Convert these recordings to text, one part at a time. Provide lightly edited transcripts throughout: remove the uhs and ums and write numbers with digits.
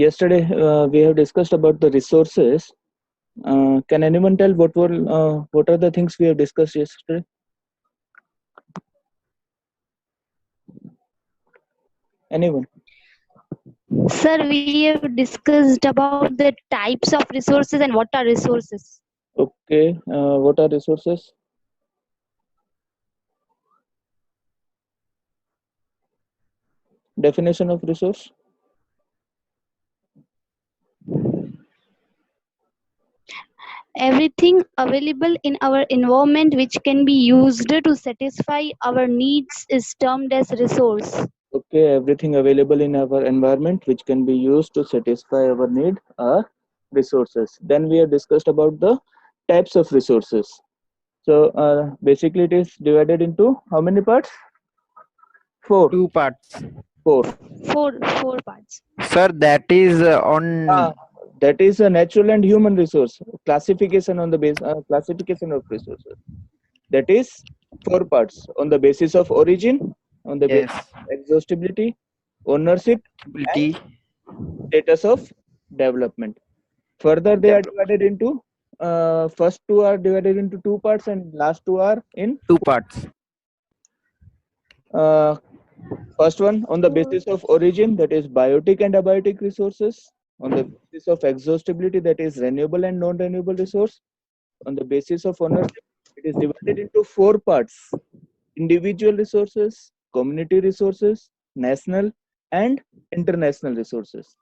Yesterday we have discussed about the resources. Can anyone tell what are the things we have discussed yesterday? Anyone? Sir, we have discussed about the types of resources and what are resources. Okay. What are resources? Definition of resource? Everything available in our environment which can be used to satisfy our needs is termed as resource. Okay, everything available in our environment which can be used to satisfy our need are resources. Then we have discussed about the types of resources. So basically it is divided into how many parts? Four. Two parts. Four. Four parts. Sir, that is on That is a natural and human resource classification on the base classification of resources. That is four parts on the basis of origin, on the basis yes, of exhaustibility, ownership, and ability status of development. Further, they are divided into first two are divided into two parts, and last two are in two parts. uh, first one on the basis of origin, that is biotic and abiotic resources. On the basis of exhaustibility, that is renewable and non-renewable resource. On the basis of ownership, it is divided into four parts: individual resources, community resources, national and international resources.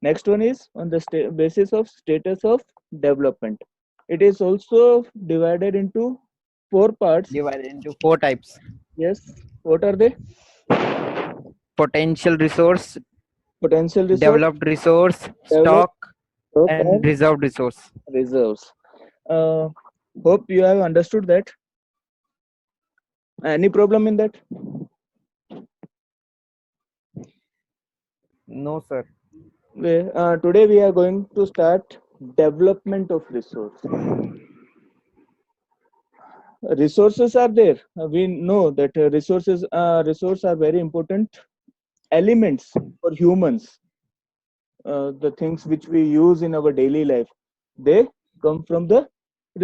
Next one is on the basis of status of development. It is also divided into four parts. Divided into four types: Yes, what are they? potential resource, Potential resource, developed resource, developed, stock, stock, and and reserved resource. reserves. Uh, Hope you have understood that. Any problem in that? No, sir. Today we are going to start development of resource. Resources are there. We know that resources are very important elements for humans. The things which we use in our daily life, they come from the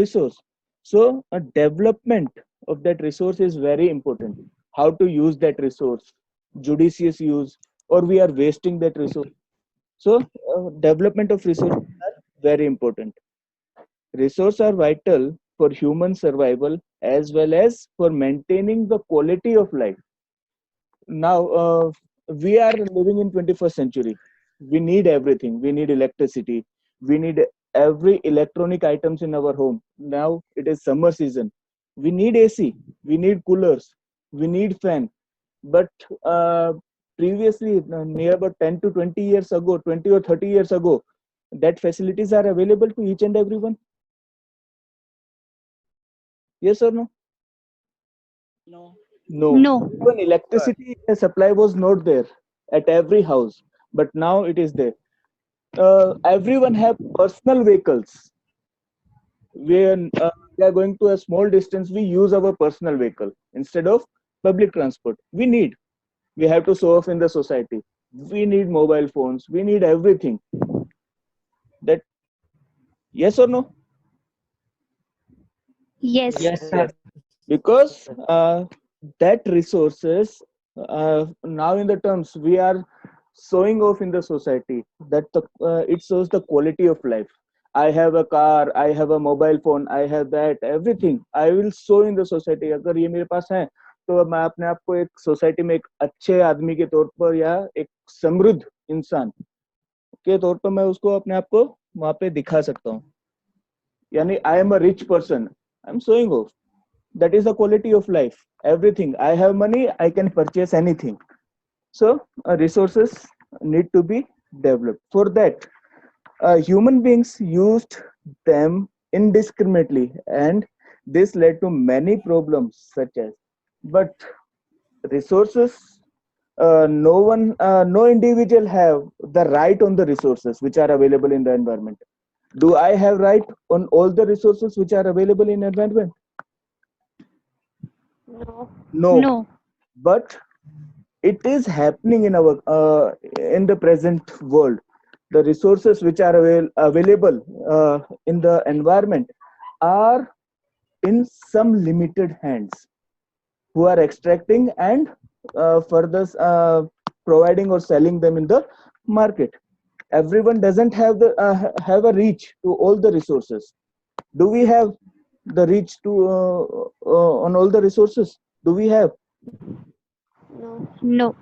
resource. So a development of that resource is very important. How to use that resource, judicious use, or we are wasting that resource. So development of resources are very important. Resources are vital for human survival as well as for maintaining the quality of life. Now we are living in 21st century. We need everything. We need electricity. We need every electronic items in our home. Now it is summer season. We need AC. We need coolers. We need fan. But previously, near about 10 to 20 years ago, 20 or 30 years ago, that facilities are available to each and everyone. Yes or no? No. Even electricity supply was not there at every house, but now it is there. Everyone have personal vehicles. When we are going to a small distance, we use our personal vehicle instead of public transport. We have to show off in the society. We need mobile phones. We need everything. That, yes or no? Yes. Yes, sir. Because that resources now in the terms we are showing off in the society, that it shows the quality of life. I have a car, I have a mobile phone, I have that everything I will show in the society. अगर ये मेरे पास है तो मैं अपने आप को एक सोसाइटी में एक अच्छे आदमी के तौर पर या एक समृद्ध इंसान के तौर पर मैं उसको अपने आप को वहां पे दिखा सकता हूँ. यानी I am a rich person, I am showing off. That is the quality of life. Everything, I have money, I can purchase anything. So resources need to be developed. For that, human beings used them indiscriminately, and this led to many problems such as, but resources, no individual have the right on the resources which are available in the environment. Do I have right on all the resources which are available in environment? No. But it is happening in our in the present world. the resources which are available in the environment are in some limited hands, who are extracting and further providing or selling them in the market. Everyone doesn't have a reach to all the resources. Do we have the reach to on all the resources? Do we have? No.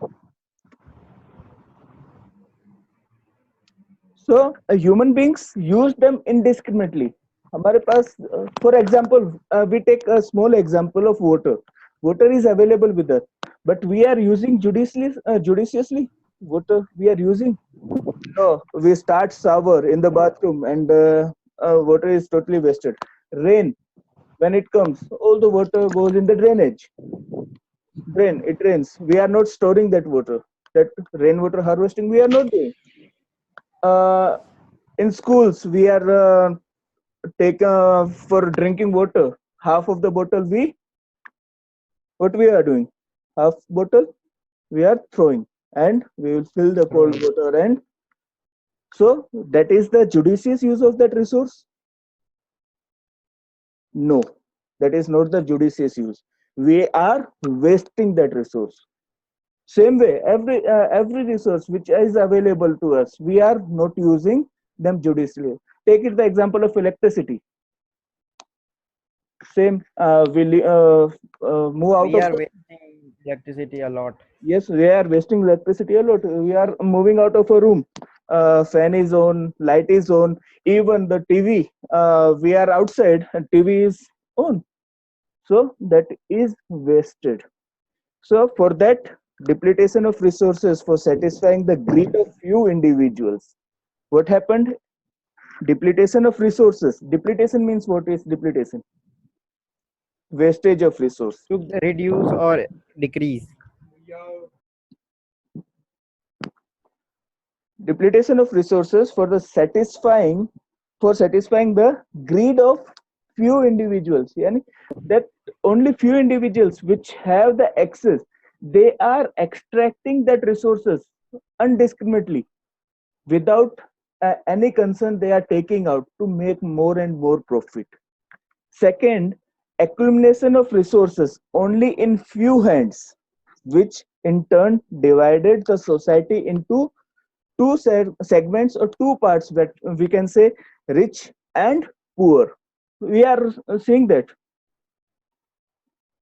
So human beings use them indiscriminately. हमारे पास, for example, we take a small example of water. Water is available with us, but we are using judiciously. Water we are using. No, we start shower in the bathroom, and water is totally wasted. Rain, when it comes, all the water goes in the drainage. Drain, it rains. We are not storing that water. That rainwater harvesting we are not doing. In schools, we are take for drinking water. Half of the bottle what we are doing? Half bottle we are throwing, and we will fill the cold water. And so that is the judicious use of that resource? No, that is not the judicious use. We are wasting that resource. Same way, every resource which is available to us, we are not using them judiciously. Take it the example of electricity. Same, we move out We of are the, wasting electricity a lot. yes, we are wasting electricity a lot. We are moving out of a room. Fan is on, light is on, even the TV. We are outside and TV is on. So that is wasted. So for that, depletion of resources for satisfying the greed of few individuals. What happened? Depletion of resources. Depletion means, what is depletion? Wastage of resource. To reduce or decrease. Depletion of resources for satisfying the greed of few individuals. Yani that only few individuals which have the access, they are extracting that resources indiscriminately without any concern. They are taking out to make more and more profit. Second, accumulation of resources only in few hands, which in turn divided the society into two segments or two parts, that we can say rich and poor. We are seeing that.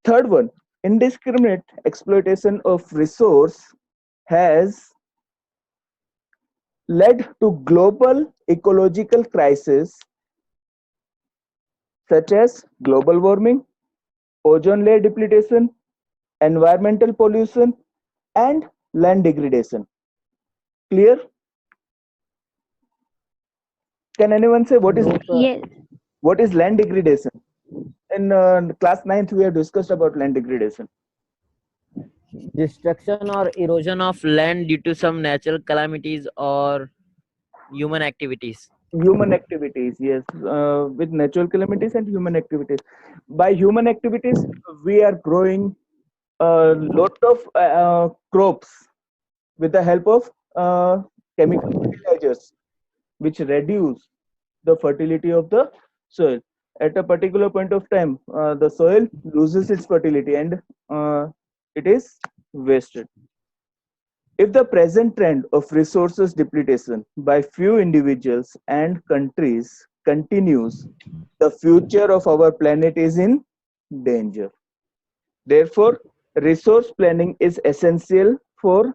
Third one, indiscriminate exploitation of resource has led to global ecological crisis such as global warming, ozone layer depletion, environmental pollution, and land degradation. Clear? Can anyone say what is Yes. what is land degradation? In class 9th, we have discussed about land degradation. Destruction or erosion of land due to some natural calamities or human activities. Human activities, yes, with natural calamities and human activities. By human activities, we are growing a lot of crops with the help of chemical fertilizers, which reduce the fertility of the soil. At a particular point of time, the soil loses its fertility, and it is wasted. If the present trend of resources depletion by few individuals and countries continues, the future of our planet is in danger. Therefore, resource planning is essential for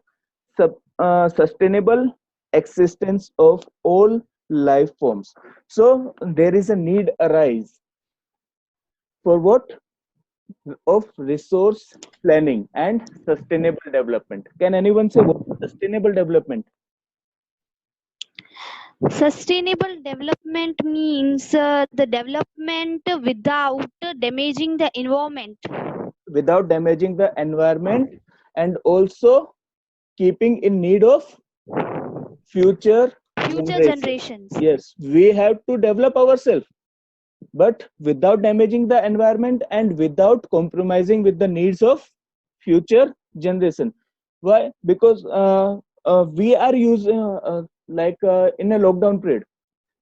sustainable existence of all life forms. So there is a need arise for what? Of resource planning and sustainable development. Can anyone say what is sustainable development? Sustainable development means the development without damaging the environment. Without damaging the environment, and also keeping in need of future Generations. Yes, we have to develop ourselves, but without damaging the environment and without compromising with the needs of future generation. Why? Because we are using in a lockdown period,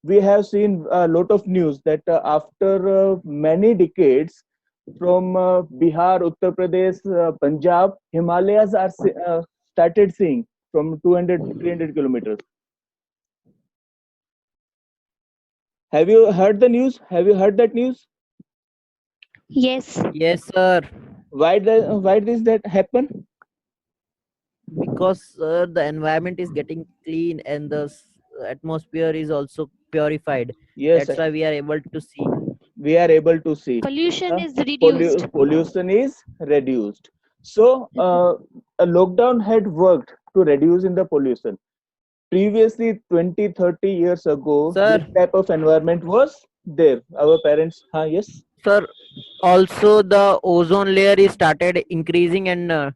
we have seen a lot of news that after many decades from Bihar, Uttar Pradesh, Punjab, Himalayas are started seeing from 200 to 300 kilometers. Have you heard the news? Have you heard that news? Yes. Yes, sir. Why does that happen? Because the environment is getting clean and the atmosphere is also purified. Yes, That's why we are able to see. we are able to see Pollution is reduced. pollution is reduced. So a lockdown had worked to reduce in the pollution. Previously, 20-30 years ago, Sir. this type of environment was there. Our parents, yes. Sir, also the ozone layer is started increasing and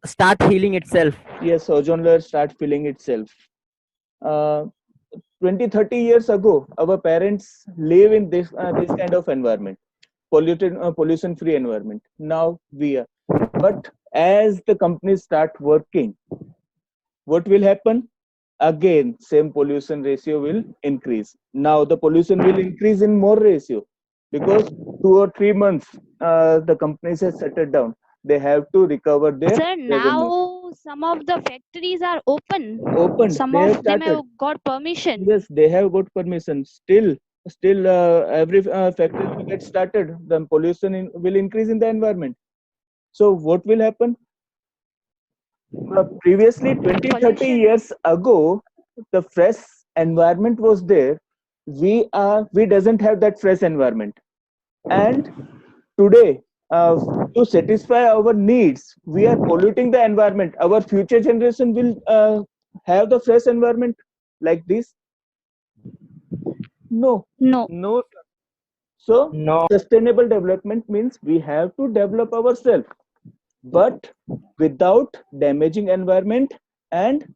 start healing itself. Yes, ozone layer start filling itself. 20-30 years ago, our parents live in this kind of environment, pollution free environment. Now we are, but as the companies start working, what will happen? Again, same pollution ratio will increase. Now the pollution will increase in more ratio, because 2 or 3 months the companies have shut it down. They have to recover their Sir, revenue. now some of the factories are Opened. Some They have of them started. have got permission. Yes, they have got permission. Still every factory will get started, the pollution will increase in the environment. So what will happen? Previously, 20-30 Pollution. years ago, the fresh environment was there. We doesn't have that fresh environment, and today, to satisfy our needs, we are polluting the environment. Our future generation will have the fresh environment like this? No. No. So No. sustainable development means we have to develop ourselves, but without damaging environment and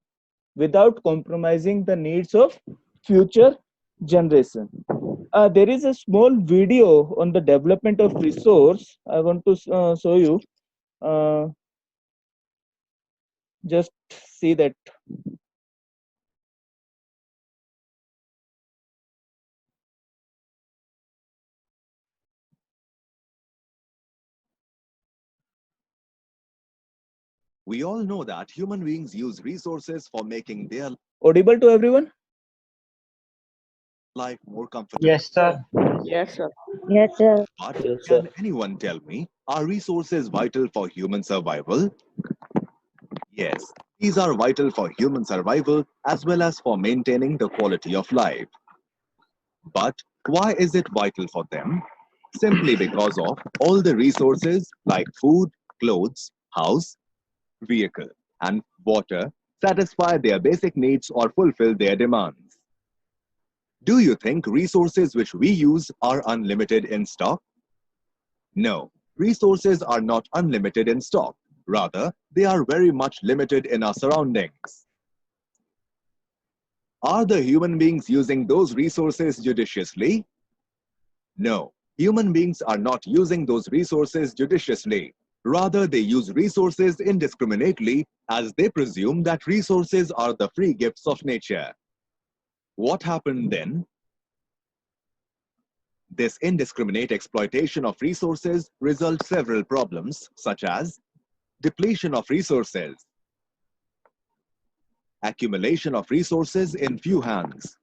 without compromising the needs of future generation. There is a small video on the development of resource. I want to show you. Just see that. We all know that human beings use resources for making their Audible to everyone? life more comfortable. Yes, sir. Yes, sir. Yes, sir. But Yes, sir. can anyone tell me, are resources vital for human survival? Yes, these are vital for human survival as well as for maintaining the quality of life. But why is it vital for them? Simply because of all the resources like food, clothes, house, vehicle, and water satisfy their basic needs or fulfill their demands. Do you think resources which we use are unlimited in stock? No, resources are not unlimited in stock. Rather, they are very much limited in our surroundings. Are the human beings using those resources judiciously? No, human beings are not using those resources judiciously. Rather, they use resources indiscriminately as they presume that resources are the free gifts of nature. What happened then? This indiscriminate exploitation of resources results several problems such as depletion of resources, accumulation of resources in few hands,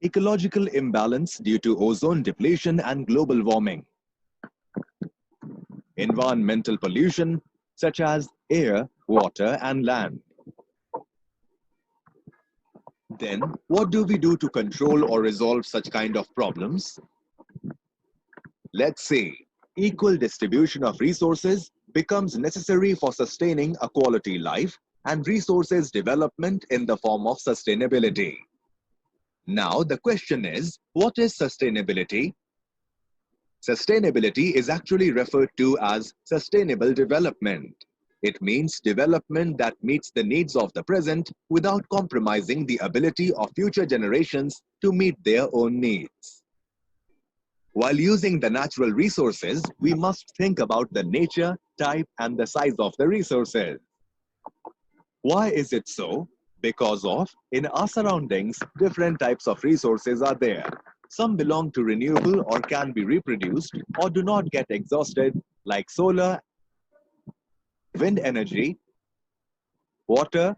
ecological imbalance due to ozone depletion and global warming, environmental pollution such as air, water, and land. Then, what do we do to control or resolve such kind of problems? Let's see. Equal distribution of resources becomes necessary for sustaining a quality life and resources development in the form of sustainability. Now, the question is, what is sustainability? Sustainability is actually referred to as sustainable development. It means development that meets the needs of the present without compromising the ability of future generations to meet their own needs. While using the natural resources, we must think about the nature, type, and the size of the resources. Why is it so? Because of, in our surroundings, different types of resources are there. Some belong to renewable or can be reproduced or do not get exhausted, like solar, wind energy, water,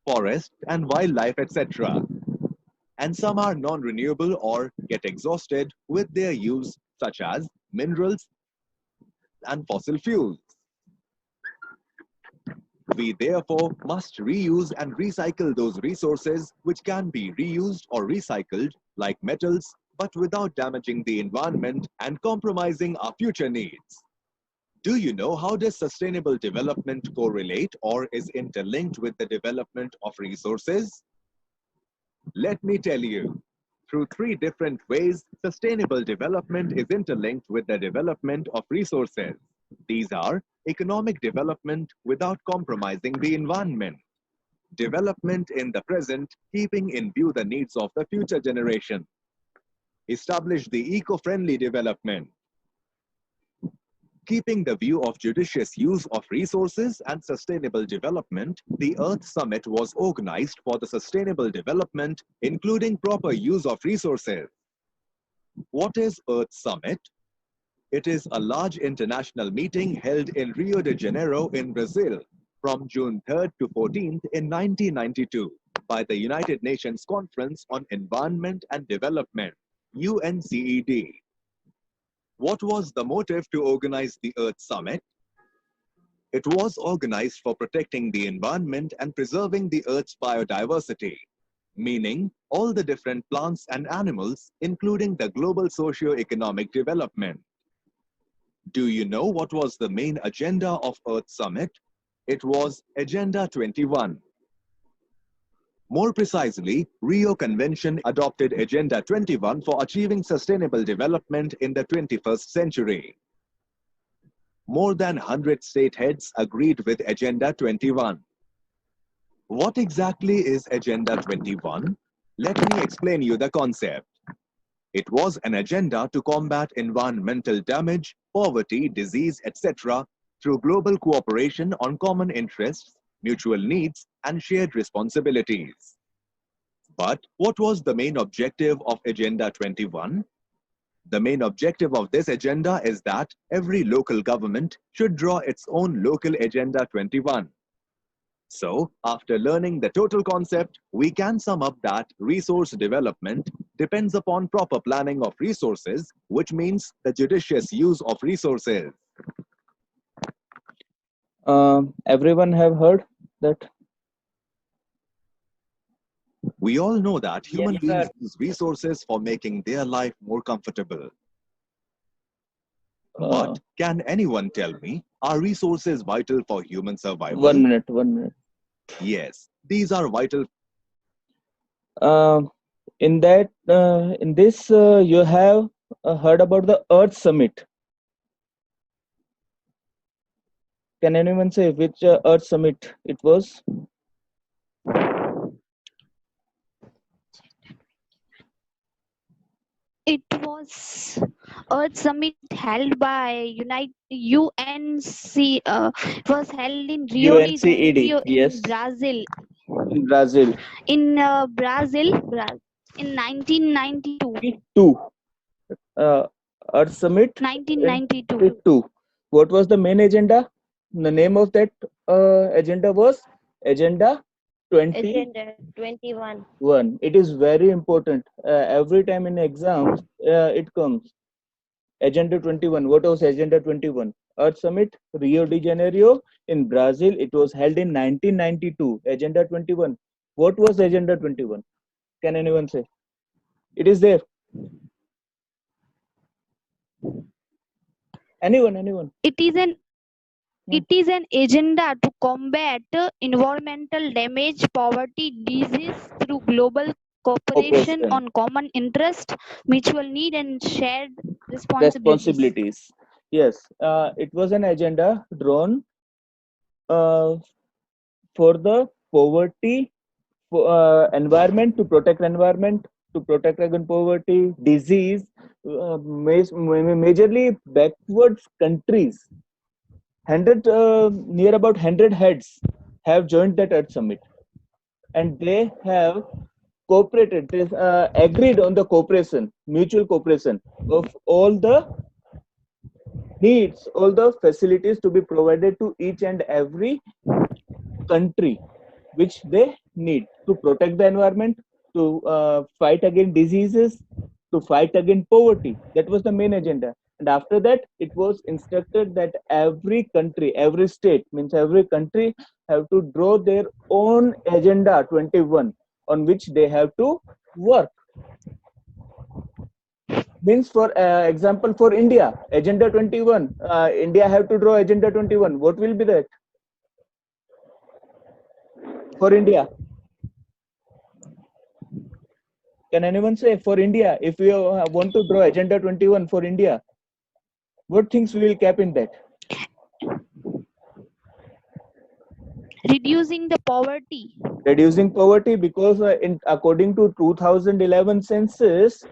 forest, and wildlife, etc. And some are non-renewable or get exhausted with their use, such as minerals and fossil fuels. We therefore must reuse and recycle those resources which can be reused or recycled, like metals, but without damaging the environment and compromising our future needs. Do you know how does sustainable development correlate or is interlinked with the development of resources? Let me tell you. Through three different ways, sustainable development is interlinked with the development of resources. These are economic development without compromising the environment, development in the present, keeping in view the needs of the future generation, establish the eco-friendly development, keeping the view of judicious use of resources and sustainable development. The Earth Summit was organized for the sustainable development, including proper use of resources. What is Earth Summit? It is a large international meeting held in Rio de Janeiro in Brazil from June 3rd to 14th in 1992 by the United Nations Conference on Environment and Development, UNCED. What was the motive to organize the Earth Summit? It was organized for protecting the environment and preserving the Earth's biodiversity, meaning all the different plants and animals, including the global socio-economic development. Do you know what was the main agenda of Earth Summit? It was Agenda 21. More precisely, Rio Convention adopted Agenda 21 for achieving sustainable development in the 21st century. More than 100 state heads agreed with Agenda 21. What exactly is Agenda 21? Let me explain you the concept. It was an agenda to combat environmental damage, poverty, disease, etc. through global cooperation on common interests, mutual needs, and shared responsibilities. But what was the main objective of Agenda 21? The main objective of this agenda is that every local government should draw its own local Agenda 21. So, after learning the total concept, we can sum up that resource development depends upon proper planning of resources, which means the judicious use of resources. Everyone have heard that? We all know that human Yes, beings sir. use resources for making their life more comfortable. Uh, But can anyone tell me, are resources vital for human survival? 1 minute, 1 minute. Yes, these are vital. In this, you have heard about the Earth Summit. Can anyone say which Earth Summit it was? It was Earth Summit held by UNC. It was held in Rio de UNCED, Janeiro in yes, Brazil. in Brazil. In Brazil, in 1992. 2. Earth Summit 1992. 22. What was the main agenda? The name of that agenda was Agenda 21. Agenda 21. It is very important. Every time in exams, it comes. Agenda 21. What was Agenda 21? Earth Summit, Rio de Janeiro in Brazil. It was held in 1992. Agenda 21. What was Agenda 21? Can anyone say? It is there. Anyone? It is an agenda to combat environmental damage, poverty, disease through global cooperation Cooperation. on common interest, mutual need, and shared responsibilities. Responsibilities. Yes, it was an agenda drawn for the poverty, environment, to protect environment, to protect against poverty, disease, majorly backwards countries. Near about 100 heads have joined that Earth Summit. and they have cooperated, they agreed on the cooperation, mutual cooperation of all the needs, all the facilities to be provided to each and every country which they need to protect the environment, to fight against diseases, to fight against poverty. That was the main agenda. And after that, it was instructed that every country, every state, means every country, have to draw their own agenda 21 on which they have to work. Means, for example, for India, agenda 21, India have to draw agenda 21. What will be that for India? Can anyone say for India, if we want to draw agenda 21 for India, what things we will cap in that? Reducing the poverty. Reducing poverty, because according to 2011 census,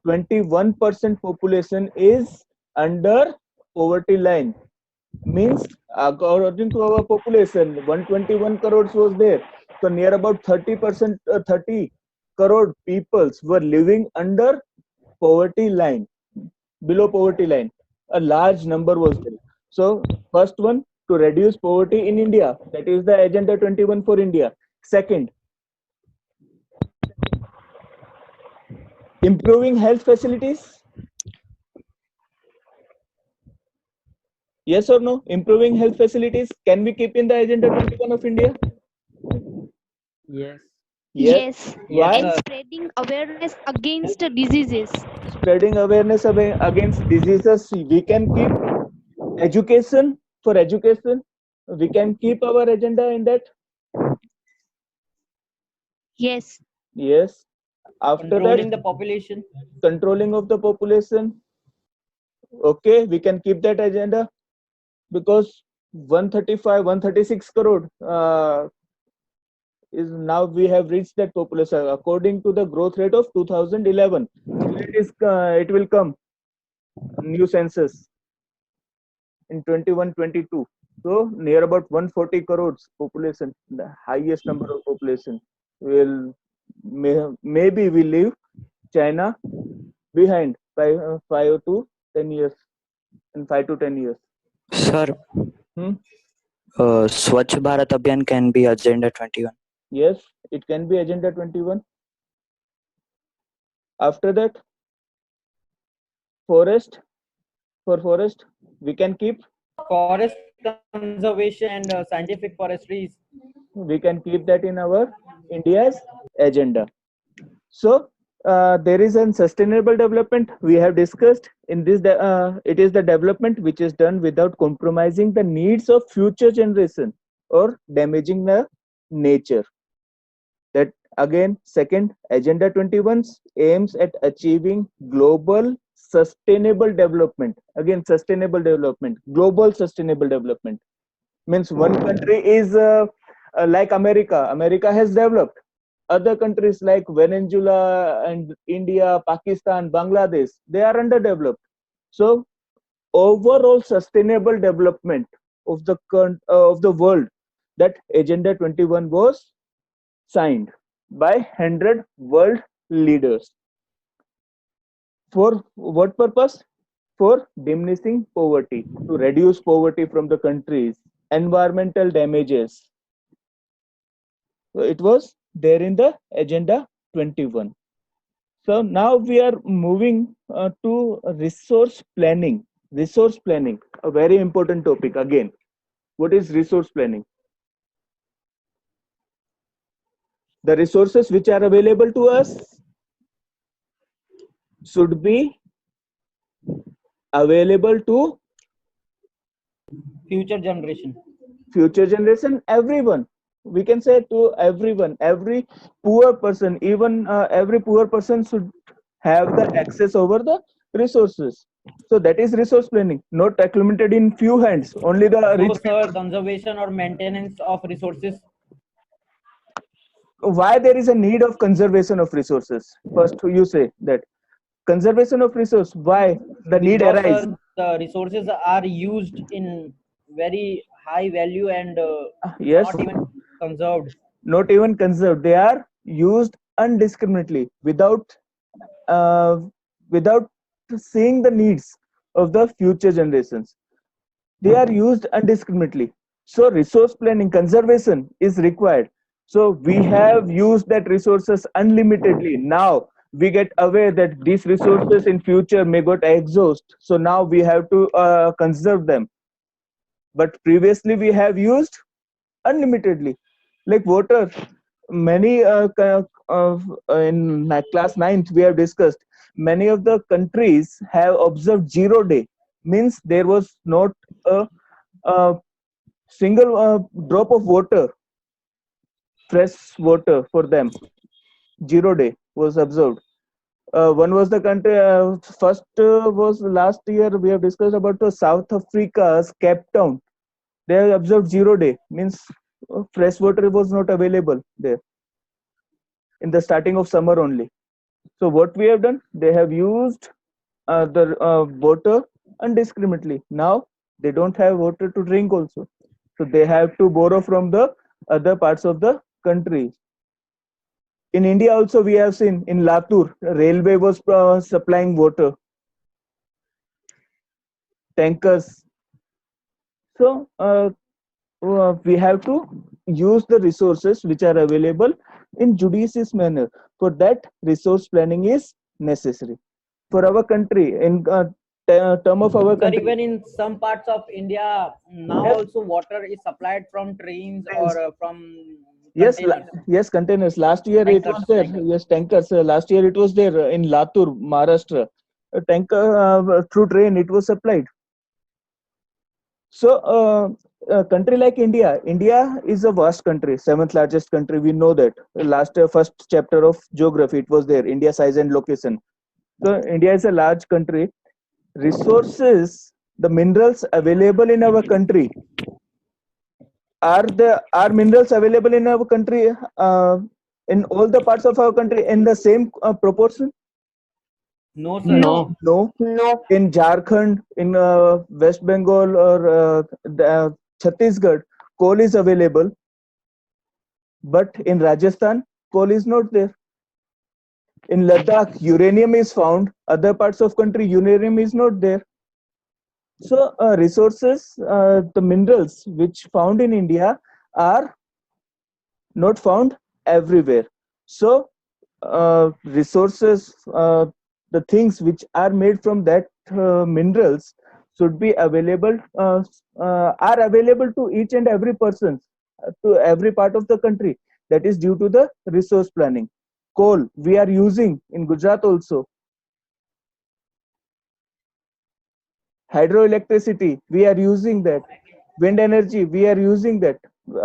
21% population is under poverty line. Means, according to our population, 121 crores was there. So near about 30%, 30 crore peoples were living under poverty line, below poverty line. A large number was there. So first one, to reduce poverty in India, that is the agenda 21 for India. Second, improving health facilities. Yes or no? Improving health facilities, can we keep in the agenda 21 of India? Yes. Yes. Why? And spreading awareness against diseases. Spreading awareness against diseases. We can keep education. For education, we can keep our agenda in that. Yes. Yes. After Controlling that, the population. controlling of the population. Okay, we can keep that agenda, because 135, 136 crore is now we have reached that population according to the growth rate of 2011. It will come new census in 21-22. So near about 140 crores population, the highest number of population, will maybe we leave China behind by 5 to 10 years, in 5 to 10 years. Sir, Hmm? Swachh Bharat Abhiyan can be Agenda 21. Yes, it can be agenda 21. After that, forest, for forest, we can keep, Forest conservation and scientific forestries. we can keep that in our India's agenda. So there is a sustainable development we have discussed in this. It is the development which is done without compromising the needs of future generation or damaging the nature. That again, second, agenda 21 aims at achieving global sustainable development. Again, sustainable development, global sustainable development, means one country is like America has developed. Other countries like Venezuela and India, Pakistan, Bangladesh, they are underdeveloped. So overall sustainable development of the world, that agenda 21 was signed by 100 world leaders. For what purpose? For diminishing poverty, to reduce poverty from the countries, environmental damages. So it was there in the agenda 21. So now we are moving to resource planning. Resource planning, a very important topic again. What is resource planning? The resources which are available to us should be available to Future generation. Everyone. We can say to everyone, every poor person, even every poor person should have the access over the resources. So that is resource planning, not accumulated in few hands, only the So, rich. sir, conservation or maintenance of resources. Why there is a need of conservation of resources? First, you say that conservation of resource. Why the need Because, arise? sir, the resources are used in very high value and Yes, not even conserved. not even conserved. They are used indiscriminately uh, without seeing the needs of the future generations. They are used indiscriminately. So resource planning, conservation is required. So we have used that resources unlimitedly. Now we get aware that these resources in future may get exhaust. So now we have to conserve them. But previously we have used unlimitedly, like water. Many in class 9th we have discussed, many of the countries have observed 0 day, means there was not a single drop of water, fresh water for them. 0 day was observed. One was the country, first was last year we have discussed about the South Africa's Cape Town. They have observed 0 day, means fresh water was not available there in the starting of summer only. So what we have done, they have used the water indiscriminately. Now they don't have water to drink also, so they have to borrow from the other parts of the country. In India also we have seen, in Latur railway was supplying water, tankers. So we have to use the resources which are available in judicious manner. For that, resource planning is necessary for our country. In term of our Sir, country, even in some parts of India now yes, also water is supplied from trains trains. or from Yes, containers, yes, containers. Last year it was tankers, there. tankers. Yes, tankers. Last year it was there in Latur, Maharashtra. A tanker through train it was supplied. So, a country like India, India is a vast country, seventh largest country. We know that. Last first chapter of geography, it was there. India size and location. So, India is a large country. Resources, the minerals available in our country, are minerals available in our country in all the parts of our country in the same proportion? No, sir. No. No. No. In Jharkhand, in West Bengal, or Chhattisgarh, coal is available, but in Rajasthan, coal is not there. In Ladakh, uranium is found. Other parts of country, uranium is not there. So resources, the minerals which found in India are not found everywhere. So resources, the things which are made from that minerals should be available, are available to each and every person, to every part of the country. That is due to the resource planning. Coal we are using in Gujarat also. Hydroelectricity we are using that. Wind energy we are using that.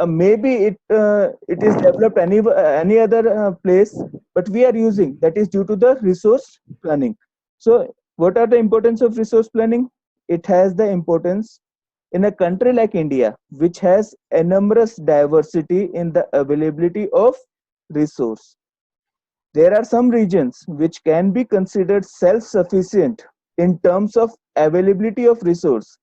Maybe it is developed any other place, but we are using that is due to the resource planning. So what are the importance of resource planning? It has the importance in a country like India, which has enormous diversity in the availability of resource. There are some regions which can be considered self-sufficient in terms of availability of resource,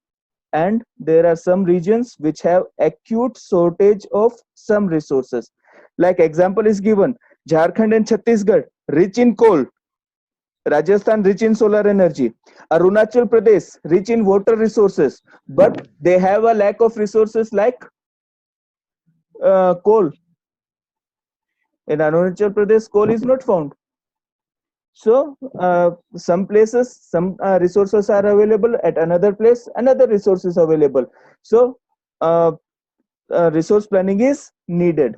and there are some regions which have acute shortage of some resources. Like example is given, Jharkhand and Chhattisgarh rich in coal, Rajasthan rich in solar energy, Arunachal Pradesh rich in water resources, but they have a lack of resources like coal. In Arunachal Pradesh, coal is not found. So some places some resources are available, at another place another resource is available. So uh, resource planning is needed.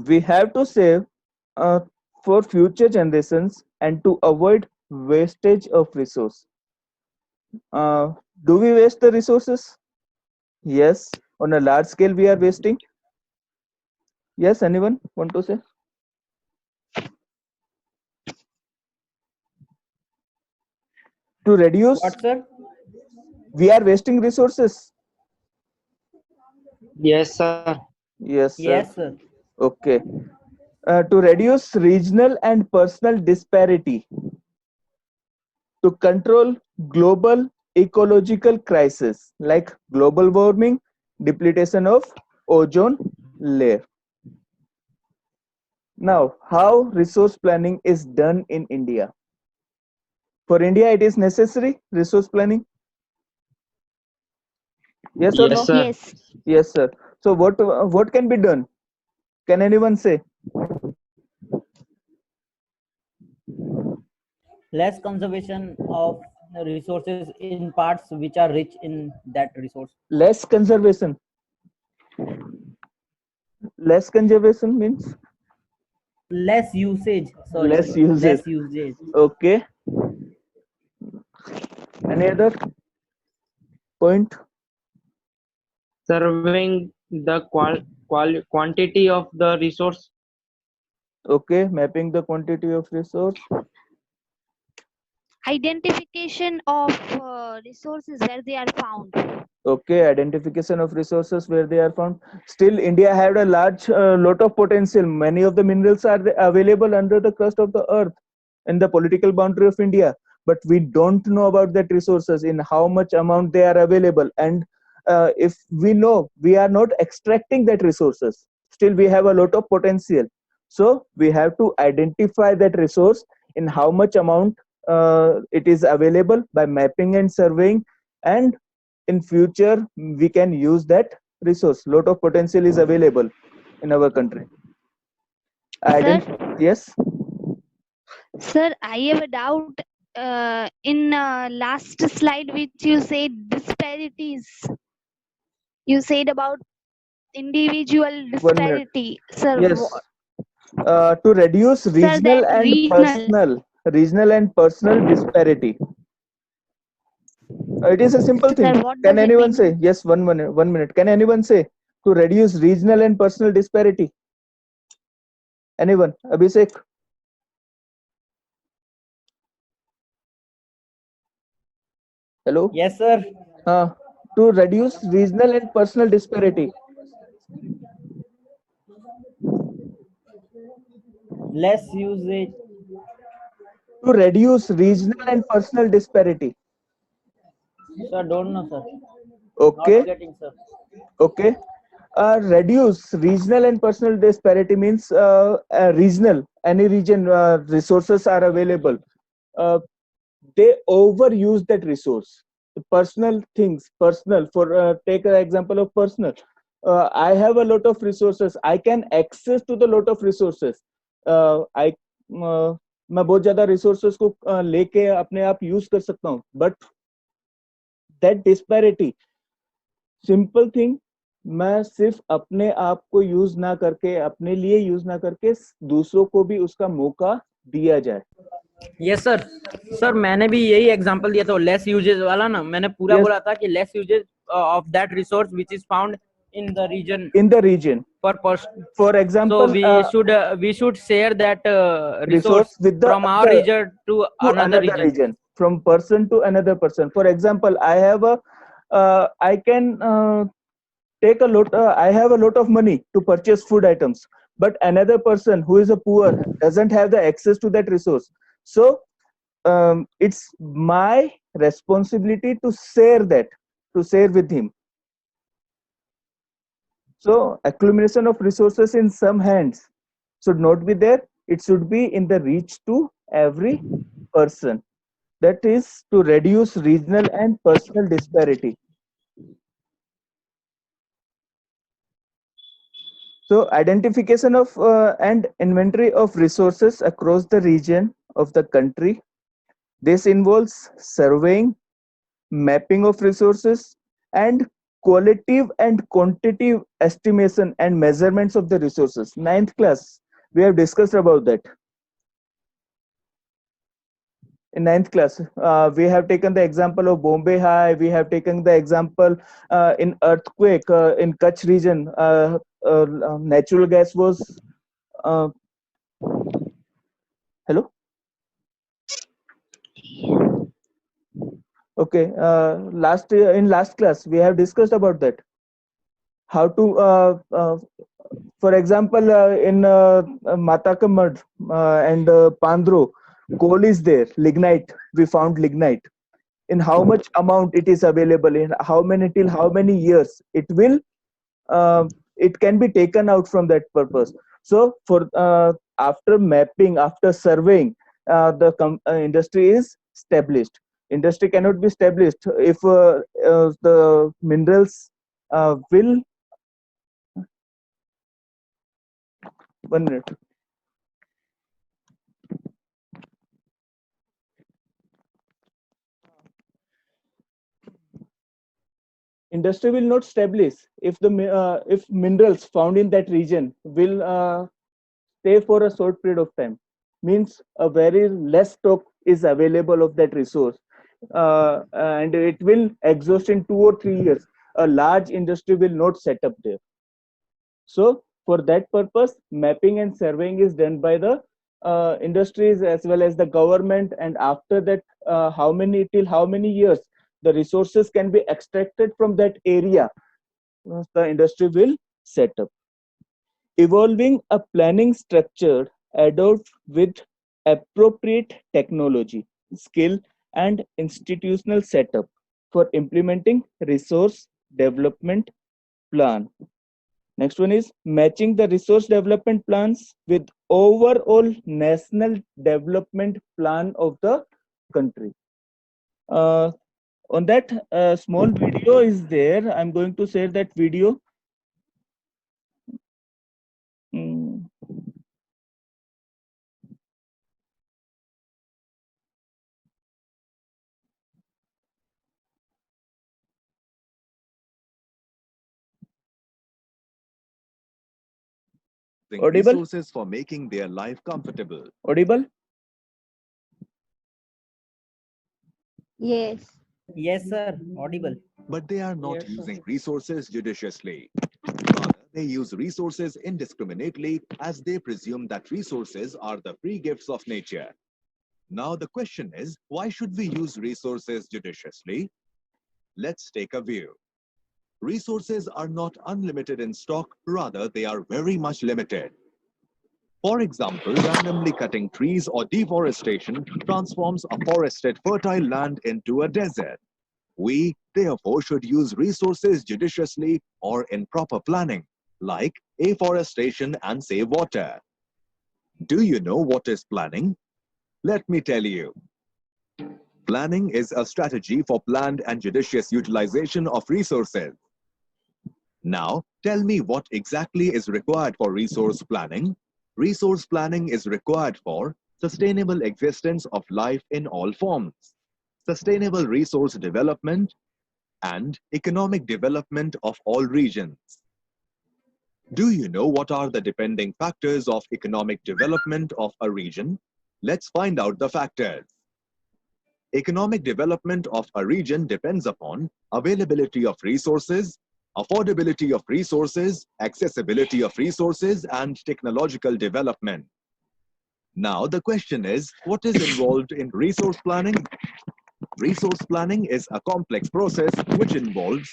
We have to save uh, for future generations and to avoid wastage of resource. uh, do we waste the resources? Yes, on a large scale we are wasting. Yes, anyone want to say? To reduce, What, sir? we are wasting resources. Yes, sir. Yes, sir. Yes, sir. Okay. To reduce regional and personal disparity, to control global ecological crisis like global warming, depletion of ozone, layer. Now, how resource planning is done in India? For India, it is necessary resource planning. Yes or Yes, no? sir. Yes. Yes, sir. So what can be done? Can anyone say? Less conservation of resources in parts which are rich in that resource. Less conservation. Less conservation means Less usage. Sorry, less usage. less usage. Okay. Any other point? Surveying the quantity of the resource. Okay, mapping the quantity of resource. Identification of resources where they are found. Okay, identification of resources where they are found. Still, India had a large lot of potential. Many of the minerals are available under the crust of the earth in the political boundary of India, but we don't know about that resources, in how much amount they are available, and if we know, we are not extracting that resources. Still, we have a lot of potential. So we have to identify that resource, in how much amount it is available, by mapping and surveying, and in future we can use that resource. Lot of potential is available in our country. Sir, Yes. sir, I have a doubt. In last slide, which you said disparities, you said about individual 1 minute. disparity. Sir, Yes. To reduce sir, regional that and personal disparity. It is a simple thing. Sir, what Can does it anyone mean? say? Yes, 1 minute. 1 minute. Can anyone say to reduce regional and personal disparity? Anyone? Abhishek? Hello? Yes, sir. To reduce regional and personal disparity. Less usage. To reduce regional and personal disparity. Sir, don't know, sir. Okay. Not getting, sir. Okay. Reduce regional and personal disparity means regional, any region resources are available. They overuse that resource. The personal things, personal, for take an example of personal. I have a lot of resources, I can access to the lot of resources. I मैं बहुत ज्यादा resources को लेके अपने आप use कर सकता हूँ, but that disparity, simple thing, मैं सिर्फ अपने आप को यूज ना करके, अपने लिए यूज ना करके, दूसरों को भी उसका मौका दिया जाए. Yes sir. सर मैंने भी यही एग्जांपल दिया था लेस यूजेज वाला ना. मैंने पूरा Yes. बोला था कि less usages of that resource which is found in the region for person. For example, So we should share that resource with the from our region to another region. From person to another person. For example, I have a I can take a lot I have a lot of money to purchase food items, but another person who is a poor doesn't have the access to that resource. So it's my responsibility to share with him. So accumulation of resources in some hands should not be there. It should be in the reach to every person. That is to reduce regional and personal disparity. So identification of and inventory of resources across the region of the country. This involves surveying, mapping of resources, and qualitative and quantitative estimation and measurements of the resources. 9th class, we have discussed about that. In 9th class, we have taken the example of Bombay High. We have taken the example in earthquake in Kutch region. Natural gas was. Hello. Okay. In last class, we have discussed about that. How to, for example, in Matakamad and Pandro, coal is there, lignite. We found lignite. In how much amount it is available, in how many till how many years it will it can be taken out from that purpose. So for after mapping, after surveying, the industry is established. Industry cannot be established if the minerals will 1 minute. Industry will not establish if the if minerals found in that region will stay for a short period of time. Means a very less stock is available of that resource, and it will exhaust in 2 or 3 years. A large industry will not set up there. So for that purpose, mapping and surveying is done by the industries as well as the government. And after that, till how many years the resources can be extracted from that area, the industry will set up. Evolving a planning structure adopted with appropriate technology, skill, and institutional setup for implementing resource development plan. Next one is matching the resource development plans with overall national development plan of the country. On that small video is there. I'm going to share that video. Mm. Audible? Resources for making their life comfortable. Audible? Yes. Yes, sir. Audible. But they are not Yes, sir. using resources judiciously. Rather, they use resources indiscriminately as they presume that resources are the free gifts of nature. Now the question is, why should we use resources judiciously? Let's take a view. Resources are not unlimited in stock, rather they are very much limited. For example, randomly cutting trees or deforestation transforms a forested fertile land into a desert. We, therefore, should use resources judiciously or in proper planning, like afforestation and save water. Do you know what is planning? Let me tell you. Planning is a strategy for planned and judicious utilization of resources. Now, tell me what exactly is required for resource planning. Resource planning is required for sustainable existence of life in all forms, sustainable resource development, and economic development of all regions. Do you know what are the depending factors of economic development of a region? Let's find out the factors. Economic development of a region depends upon availability of resources, affordability of resources, accessibility of resources, and technological development. Now the question is, what is involved in resource planning? Resource planning is a complex process which involves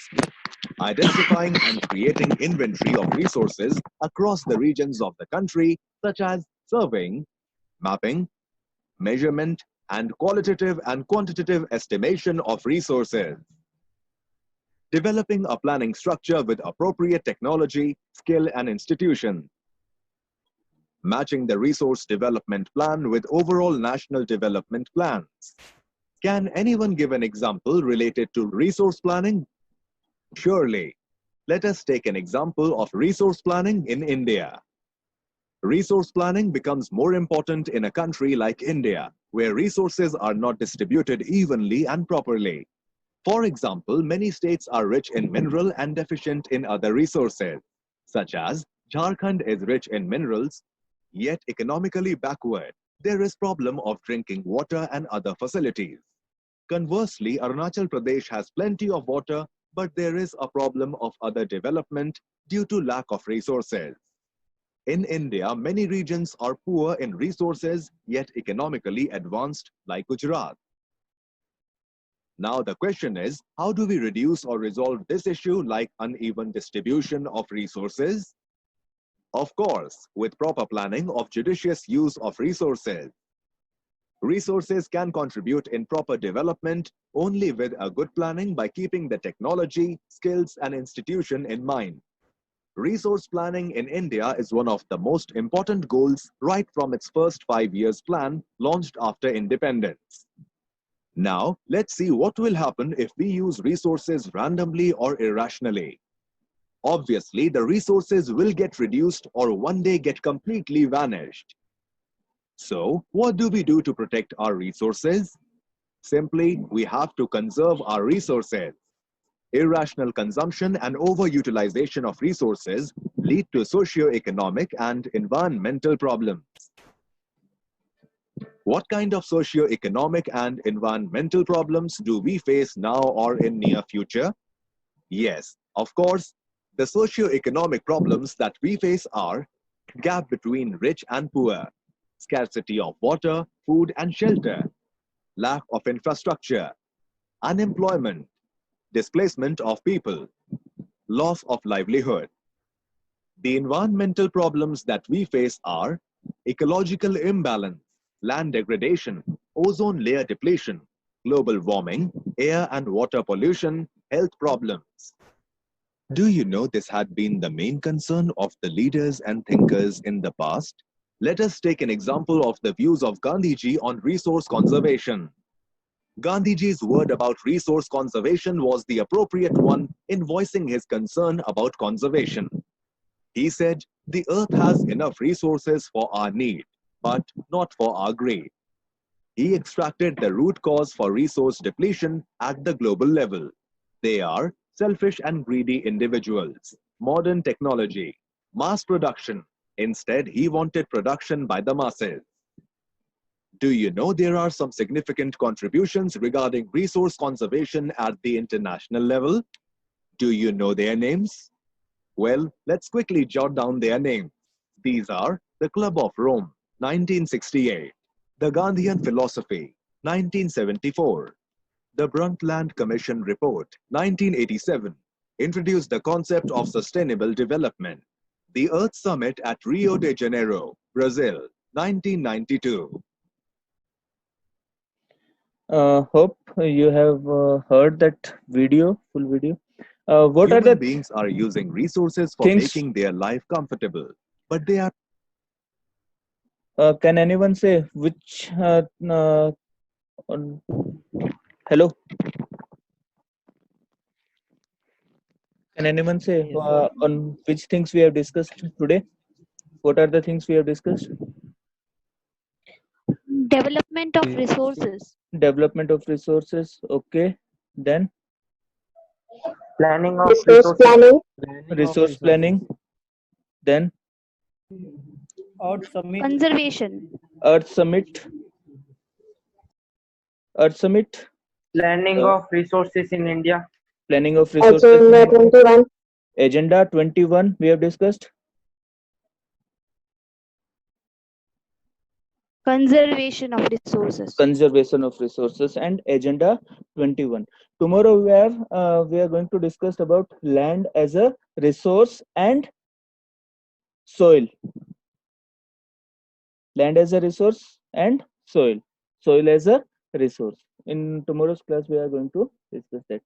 identifying and creating inventory of resources across the regions of the country, such as surveying, mapping, measurement, and qualitative and quantitative estimation of resources. Developing a planning structure with appropriate technology, skill, and institution. Matching the resource development plan with overall national development plans. Can anyone give an example related to resource planning? Surely. Let us take an example of resource planning in India. Resource planning becomes more important in a country like India, where resources are not distributed evenly and properly. For example, many states are rich in mineral and deficient in other resources, such as Jharkhand is rich in minerals, yet economically backward. There is problem of drinking water and other facilities. Conversely, Arunachal Pradesh has plenty of water, but there is a problem of other development due to lack of resources. In India, many regions are poor in resources, yet economically advanced like Gujarat. Now the question is, how do we reduce or resolve this issue like uneven distribution of resources? Of course, with proper planning of judicious use of resources. Resources can contribute in proper development only with a good planning by keeping the technology, skills, and institution in mind. Resource planning in India is one of the most important goals right from its first 5 years plan launched after independence. Now, let's see what will happen if we use resources randomly or irrationally. Obviously, the resources will get reduced or one day get completely vanished. So, what do we do to protect our resources? Simply, we have to conserve our resources. Irrational consumption and overutilization of resources lead to socio-economic and environmental problems. What kind of socio-economic and environmental problems do we face now or in near future? Yes, of course, the socio-economic problems that we face are gap between rich and poor, scarcity of water, food and shelter, lack of infrastructure, unemployment, displacement of people, loss of livelihood. The environmental problems that we face are ecological imbalance, land degradation, ozone layer depletion, global warming, air and water pollution, health problems. Do you know this had been the main concern of the leaders and thinkers in the past? Let us take an example of the views of Gandhiji on resource conservation. Gandhiji's word about resource conservation was the appropriate one in voicing his concern about conservation. He said, "The earth has enough resources for our need, but not for our greed." He extracted the root cause for resource depletion at the global level. They are selfish and greedy individuals, modern technology, mass production. Instead, he wanted production by the masses. Do you know there are some significant contributions regarding resource conservation at the international level? Do you know their names? Well, let's quickly jot down their names. These are the Club of Rome, 1968, the Gandhian Philosophy, 1974, the Brundtland Commission Report, 1987, introduced the concept of sustainable development, the Earth Summit at Rio de Janeiro, Brazil, 1992. Hope you have heard that video, full video. What are Human the beings are using resources for things? making their life comfortable, but they are Can anyone say which? Hello. Can anyone say Yes. on which things we have discussed today? What are the things we have discussed? Development of resources. Development of resources. Okay. Then Planning of Resource resources. planning, resource planning. Then Earth Summit. Conservation. Earth Summit. Earth Summit. Planning Uh, of resources in India. Planning of resources. Agenda 21, Agenda 21 we have discussed. Conservation of resources. Conservation of resources and Agenda 21. Tomorrow we are going to discuss about land as a resource and soil. Land as a resource and soil. Soil as a resource. In tomorrow's class we are going to discuss that.